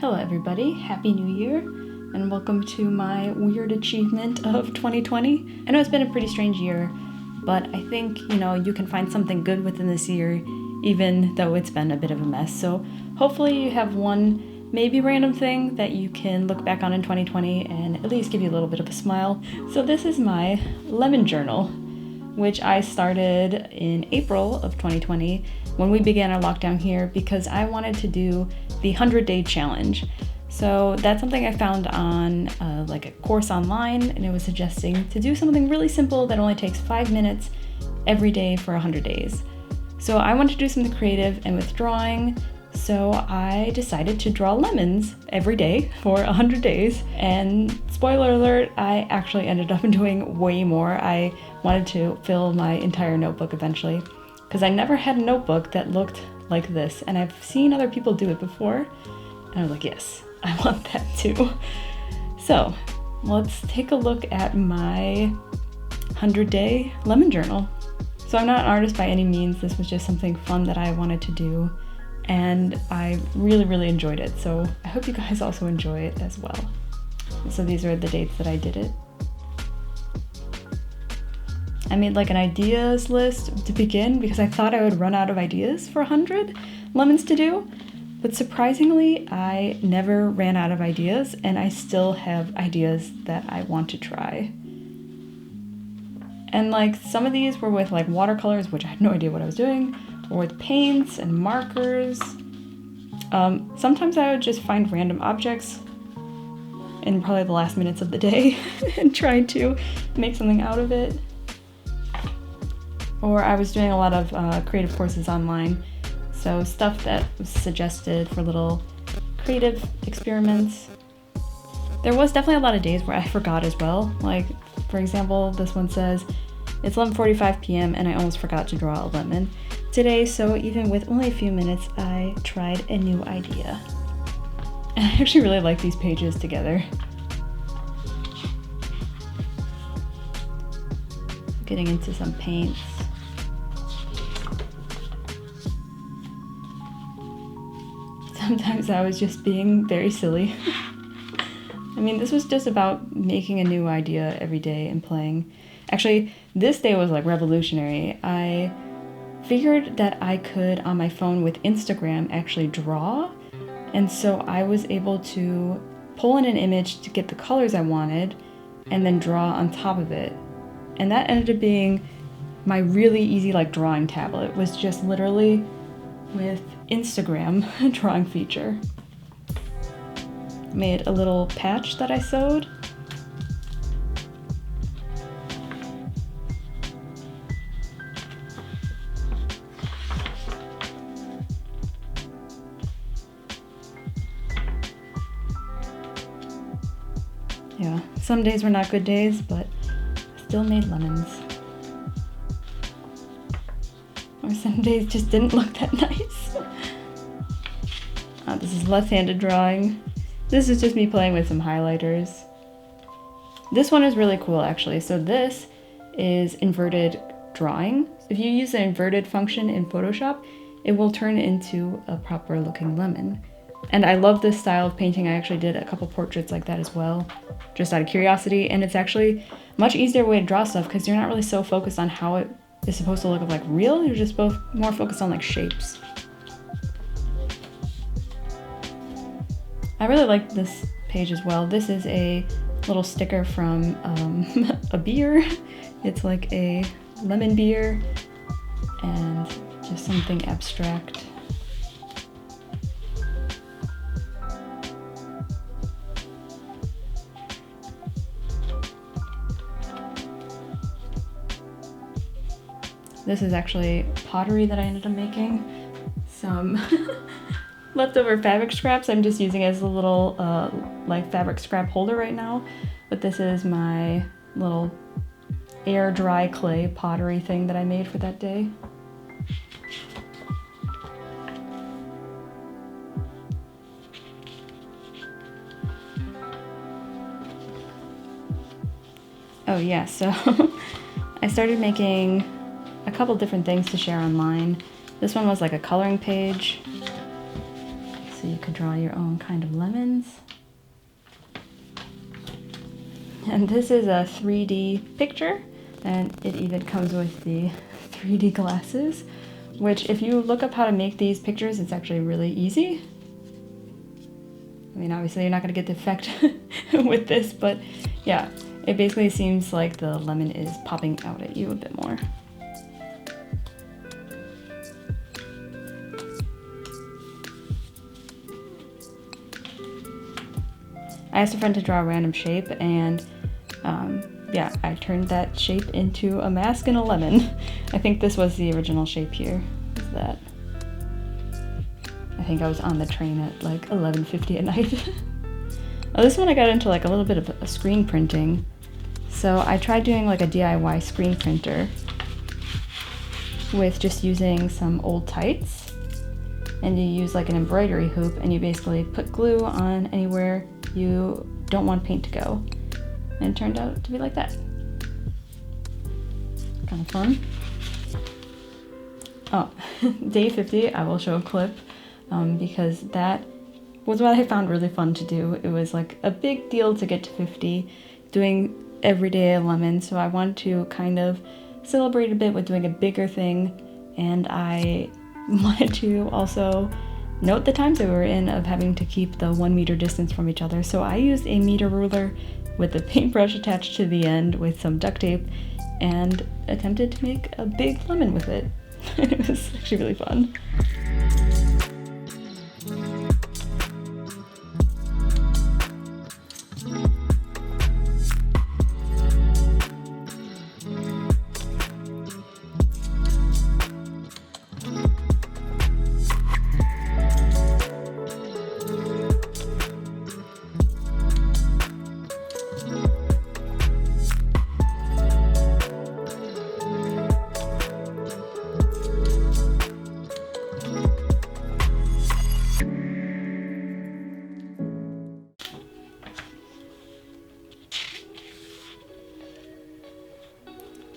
Hello everybody, Happy New Year, and welcome to my weird achievement of 2020. I know it's been a pretty strange year, but I think, you can find something good within this year, even though it's been a bit of a mess. So hopefully you have one maybe random thing that you can look back on in 2020 and at least give you a little bit of a smile. So this is my lemon journal, which I started in April of 2020 when we began our lockdown here because I wanted to do the 100-day challenge. So that's something I found on a course online, and it was suggesting to do something really simple that only takes 5 minutes every day for 100 days. So I wanted to do something creative, and with drawing, so I decided to draw lemons every day for 100 days. And spoiler alert, I actually ended up doing way more. I wanted to fill my entire notebook eventually because I never had a notebook that looked like this. And I've seen other people do it before. And I was like, yes, I want that too. So let's take a look at my 100-day lemon journal. So I'm not an artist by any means. This was just something fun that I wanted to do. And I really enjoyed it. So I hope you guys also enjoy it as well. So these are the dates that I did it. I made an ideas list to begin because I thought I would run out of ideas for 100 lemons to do. But surprisingly, I never ran out of ideas, and I still have ideas that I want to try. And some of these were with watercolors, which I had no idea what I was doing, or with paints and markers. Sometimes I would just find random objects in probably the last minutes of the day and try to make something out of it. Or I was doing a lot of creative courses online, so stuff that was suggested for little creative experiments. There was definitely a lot of days where I forgot as well. For example, this one says, it's 11:45 p.m. and I almost forgot to draw a lemon today, so even with only a few minutes, I tried a new idea. And I actually really like these pages together. Getting into some paints. Sometimes I was just being very silly. I mean, this was just about making a new idea every day and playing. Actually, this day was revolutionary. I figured that I could, on my phone with Instagram, actually draw. And so I was able to pull in an image to get the colors I wanted and then draw on top of it. And that ended up being my really easy drawing tablet. It was just literally with Instagram drawing feature. Made a little patch that I sewed. Yeah, some days were not good days, but still made lemons. Or some days just didn't look that nice. This is left-handed drawing. This is just me playing with some highlighters. This one is really cool actually. So this is inverted drawing. If you use the inverted function in Photoshop, it will turn into a proper looking lemon. And I love this style of painting. I actually did a couple portraits like that as well, just out of curiosity. And it's actually a much easier way to draw stuff because you're not really so focused on how it is supposed to look real. You're just both more focused on shapes. I really like this page as well. This is a little sticker from a beer. It's a lemon beer and just something abstract. This is actually pottery that I ended up making. Some leftover fabric scraps I'm just using as a little fabric scrap holder right now. But this is my little air dry clay pottery thing that I made for that day. Oh yeah, so I started making a couple different things to share online. This one was a coloring page. So you could draw your own kind of lemons. And this is a 3D picture, and it even comes with the 3D glasses, which if you look up how to make these pictures, it's actually really easy. I mean, obviously you're not going to get the effect with this, but yeah, it basically seems like the lemon is popping out at you a bit more. I asked a friend to draw a random shape, and yeah, I turned that shape into a mask and a lemon. I think this was the original shape here. Is that? I think I was on the train at like 11:50 at night. Oh, this one I got into like a little bit of a screen printing. So I tried doing like a DIY screen printer with just using some old tights, and you use like an embroidery hoop, and you basically put glue on anywhere you don't want paint to go. And it turned out to be like that. Kind of fun. Oh, day 50, I will show a clip because that was what I found really fun to do. It was like a big deal to get to 50, doing every day a lemon, so I wanted to kind of celebrate a bit with doing a bigger thing, and I wanted to also note the times that we were in of having to keep the 1 meter distance from each other. So I used a meter ruler with a paintbrush attached to the end with some duct tape and attempted to make a big lemon with it. It was actually really fun.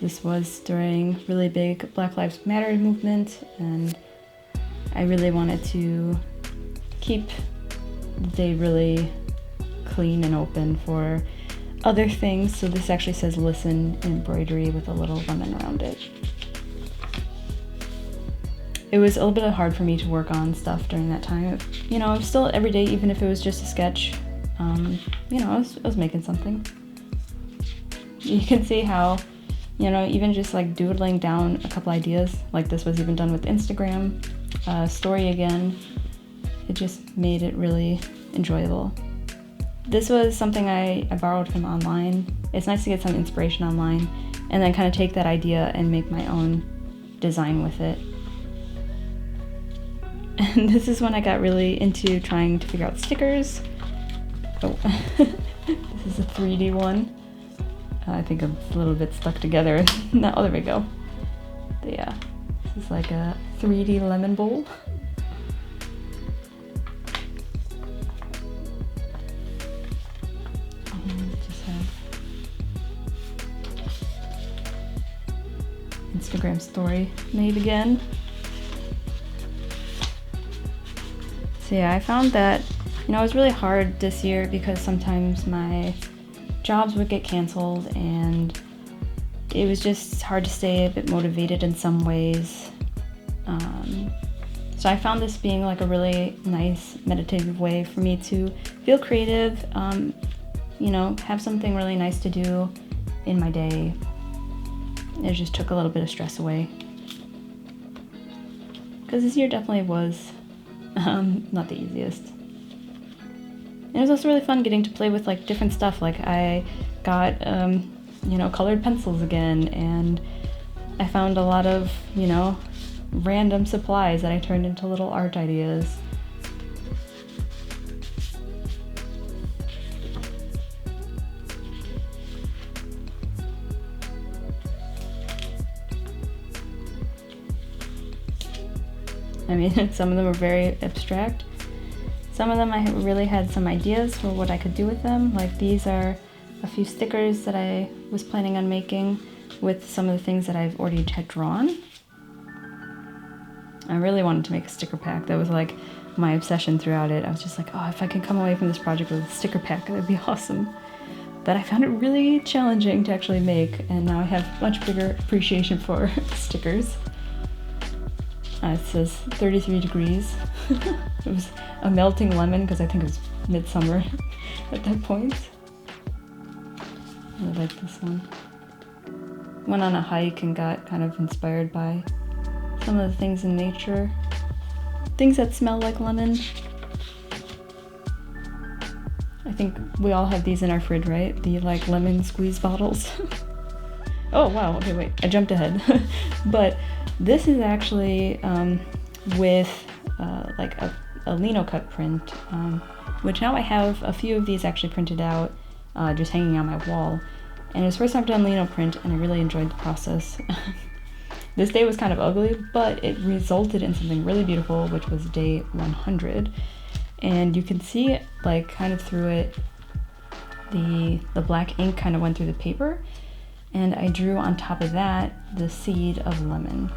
This was during really big Black Lives Matter movement, and I really wanted to keep the day really clean and open for other things. So this actually says listen in embroidery with a little lemon around it. It was a little bit hard for me to work on stuff during that time. You know, still every day, even if it was just a sketch, you know, I was making something. You can see how, you know, even just like doodling down a couple ideas, like this was even done with Instagram, story again, it just made it really enjoyable. This was something I borrowed from online. It's nice to get some inspiration online and then kind of take that idea and make my own design with it. And this is when I got really into trying to figure out stickers. Oh, this is a 3D one. I think I'm a little bit stuck together. No, oh, there we go. But yeah, this is like a 3D lemon bowl. And just have Instagram story made again. So yeah, I found that, you know, it was really hard this year because sometimes my jobs would get canceled and it was just hard to stay a bit motivated in some ways. So I found this being like a really nice meditative way for me to feel creative, you know, have something really nice to do in my day. It just took a little bit of stress away. Because this year definitely was not the easiest. And it was also really fun getting to play with like different stuff. Like I got, you know, colored pencils again, and I found a lot of, you know, random supplies that I turned into little art ideas. I mean, some of them were very abstract. Some of them I really had some ideas for what I could do with them. Like these are a few stickers that I was planning on making with some of the things that I've already had drawn. I really wanted to make a sticker pack that was like my obsession throughout it. I was just like, oh, if I can come away from this project with a sticker pack, that'd be awesome. But I found it really challenging to actually make, and now I have much bigger appreciation for stickers. It says 33 degrees. It was a melting lemon because I think it was midsummer at that point. I like this one. Went on a hike and got kind of inspired by some of the things in nature. Things that smell like lemon. I think we all have these in our fridge, right? The like lemon squeeze bottles. Oh wow, okay wait, I jumped ahead. But this is actually with like a lino cut print, which now I have a few of these actually printed out, just hanging on my wall. And it was the first time I've done lino print, and I really enjoyed the process. This day was kind of ugly, but it resulted in something really beautiful, which was day 100. And you can see it, like, kind of through it, the black ink kind of went through the paper, and I drew on top of that the seed of lemon,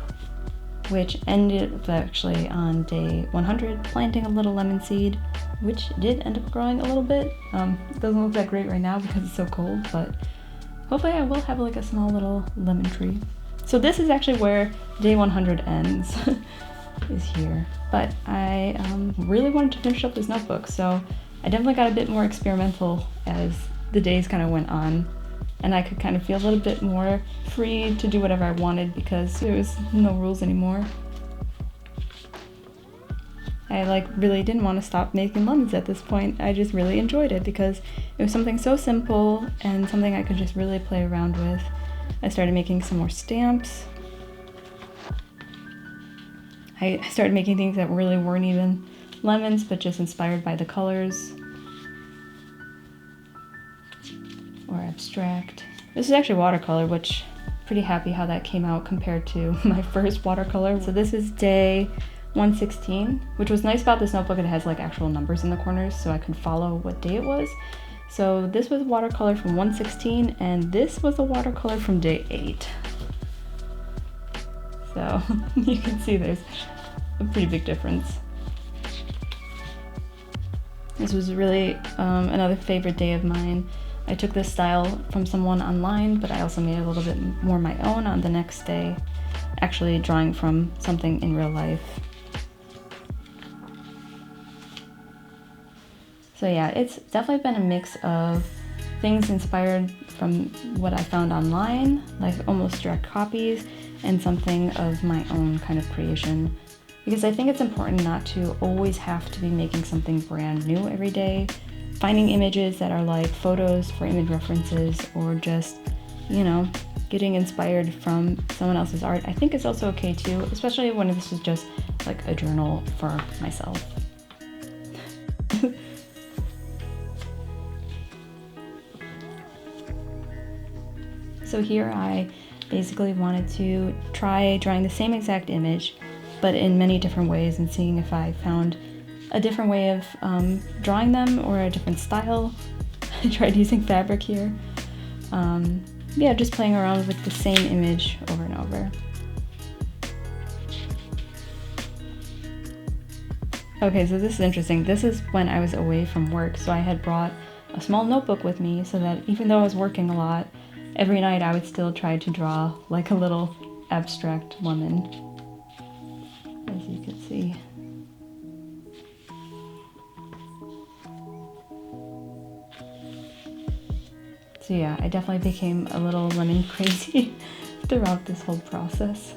which ended up actually on day 100 planting a little lemon seed, which did end up growing a little bit. It doesn't look that great right now because it's so cold, but hopefully I will have like a small little lemon tree. So this is actually where day 100 ends, is here. But I really wanted to finish up this notebook, so I definitely got a bit more experimental as the days kind of went on, and I could kind of feel a little bit more free to do whatever I wanted because there was no rules anymore. I like really didn't want to stop making lemons at this point. I just really enjoyed it because it was something so simple and something I could just really play around with. I started making some more stamps. I started making things that really weren't even lemons, but just inspired by the colors. Or abstract. This is actually watercolor, which I'm pretty happy how that came out compared to my first watercolor. So this is day 116, which was nice about this notebook. It has like actual numbers in the corners, so I could follow what day it was. So this was watercolor from 116, and this was a watercolor from day 8. So you can see there's a pretty big difference. This was really another favorite day of mine. I took this style from someone online, but I also made a little bit more my own on the next day, actually drawing from something in real life. So yeah, it's definitely been a mix of things inspired from what I found online, like almost direct copies, and something of my own kind of creation. Because I think it's important not to always have to be making something brand new every day. Finding images that are like photos for image references, or just, you know, getting inspired from someone else's art, I think is also okay too, especially when this is just like a journal for myself. So here I basically wanted to try drawing the same exact image, but in many different ways, and seeing if I found a different way of drawing them or a different style. I tried using fabric here. Yeah, just playing around with the same image over and over. Okay, so this is interesting. This is when I was away from work, so I had brought a small notebook with me so that even though I was working a lot, every night I would still try to draw like a little abstract lemon, as you can see. So yeah, I definitely became a little lemon crazy throughout this whole process.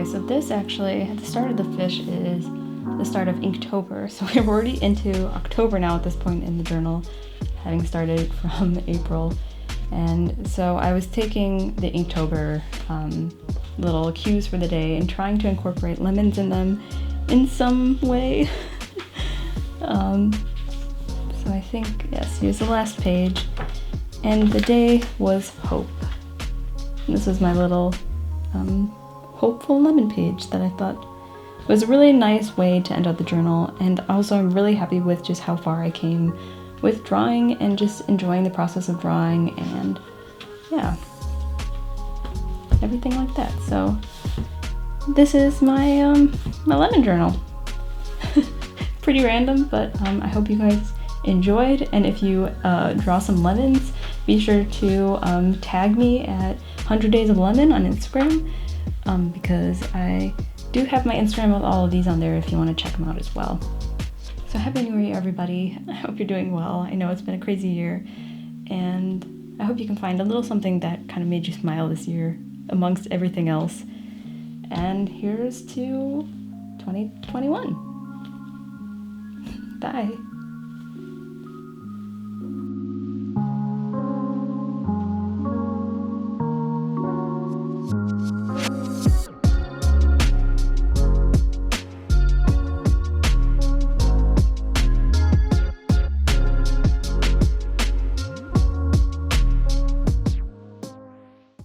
Okay, so this actually, at the start of the fish is the start of Inktober. So we're already into October now at this point in the journal, having started from April. And so I was taking the Inktober little cues for the day and trying to incorporate lemons in them in some way. So I think, yes, here's the last page. And the day was hope. And this was my little hopeful lemon page that I thought was a really nice way to end out the journal. And also I'm really happy with just how far I came with drawing and just enjoying the process of drawing and yeah, everything like that. So this is my my lemon journal. Pretty random, but I hope you guys enjoyed, and if you draw some lemons, be sure to tag me at 100 Days of Lemon on Instagram, because I do have my Instagram with all of these on there if you want to check them out as well. So Happy New Year, everybody. I hope you're doing well. I know it's been a crazy year, and I hope you can find a little something that kind of made you smile this year amongst everything else. And here's to 2021. Bye.